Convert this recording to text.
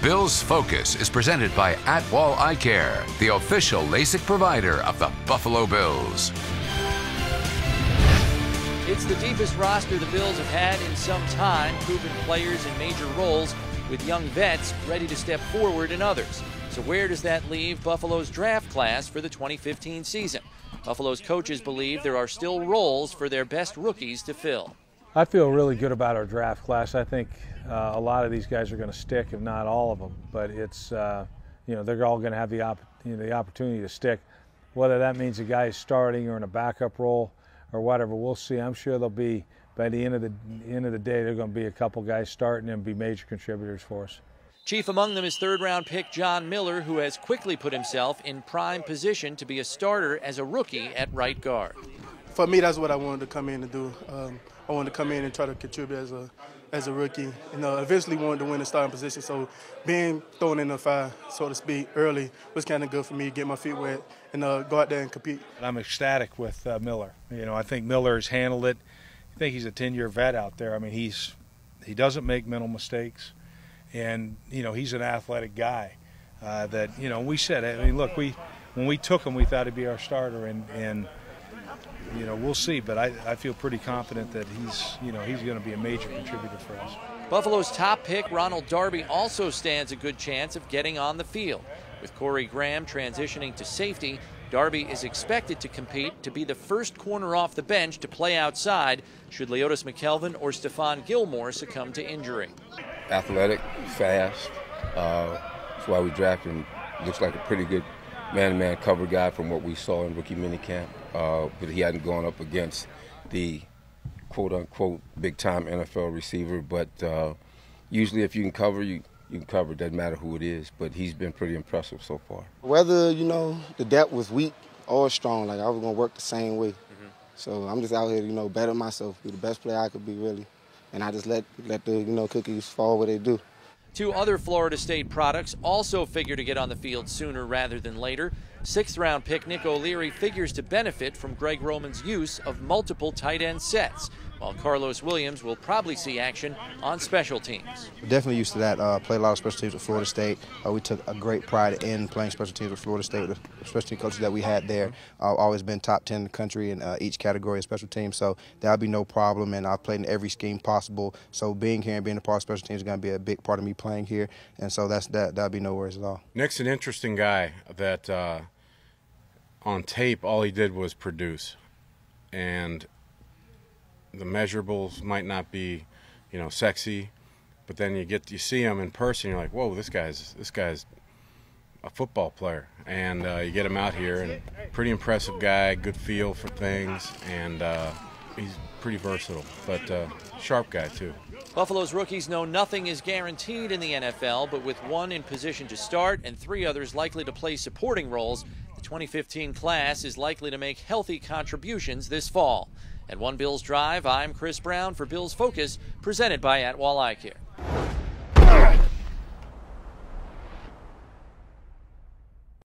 Bills Focus is presented by Atwall Eye Care, the official LASIK provider of the Buffalo Bills. It's the deepest roster the Bills have had in some time, proven players in major roles with young vets ready to step forward in others. So where does that leave Buffalo's draft class for the 2015 season? Buffalo's coaches believe there are still roles for their best rookies to fill. I feel really good about our draft class. I think a lot of these guys are going to stick, if not all of them. But it's, they're all going to have the opportunity to stick. Whether that means a guy is starting or in a backup role or whatever, we'll see. I'm sure there'll be, by the end of the day, there are going to be a couple guys starting and be major contributors for us. Chief among them is third-round pick John Miller, who has quickly put himself in prime position to be a starter as a rookie at right guard. For me, that's what I wanted to come in and do. I wanted to come in and try to contribute as a rookie. Eventually wanted to win the starting position. So being thrown in the fire, so to speak, early was kind of good for me to get my feet wet and go out there and compete. I'm ecstatic with Miller. I think Miller's handled it. I think he's a 10-year vet out there. I mean, he doesn't make mental mistakes, and he's an athletic guy. We said, I mean, look, when we took him, we thought he'd be our starter, and we'll see, but I feel pretty confident that he's going to be a major contributor for us. Buffalo's top pick, Ronald Darby, also stands a good chance of getting on the field. With Corey Graham transitioning to safety, Darby is expected to compete to be the first corner off the bench to play outside should Leotis McKelvin or Stephon Gilmore succumb to injury. Athletic, fast. That's why we drafted him. Looks like a pretty good man-to-man cover guy from what we saw in rookie minicamp. But he hadn't gone up against the quote-unquote big-time NFL receiver. But usually if you can cover, you can cover. It doesn't matter who it is. But he's been pretty impressive so far. Whether, the depth was weak or strong, like I was going to work the same way. So I'm just out here, better myself, be the best player I could be, really. And I just let the, cookies fall where they do. Two other Florida State products also figure to get on the field sooner rather than later. Sixth-round pick Nick O'Leary figures to benefit from Greg Roman's use of multiple tight end sets, while Carlos Williams will probably see action on special teams. We're definitely used to that. Played a lot of special teams at Florida State. We took a great pride in playing special teams at Florida State. The special team coaches that we had there always been top 10 in the country in each category of special teams, so that'll be no problem. And I've played in every scheme possible. So being here and being a part of special teams is going to be a big part of me playing here, and so that'll be no worries at all. Nick's an interesting guy that on tape all he did was produce, and the measurables might not be, sexy, but then you see him in person, you're like, whoa, this guy's a football player, and you get him out here, and pretty impressive guy, good feel for things, and he's pretty versatile, but sharp guy too. Buffalo's rookies know nothing is guaranteed in the NFL, but with one in position to start and three others likely to play supporting roles, the 2015 class is likely to make healthy contributions this fall. At One Bills Drive, I'm Chris Brown for Bills Focus, presented by Atwall Eye Care.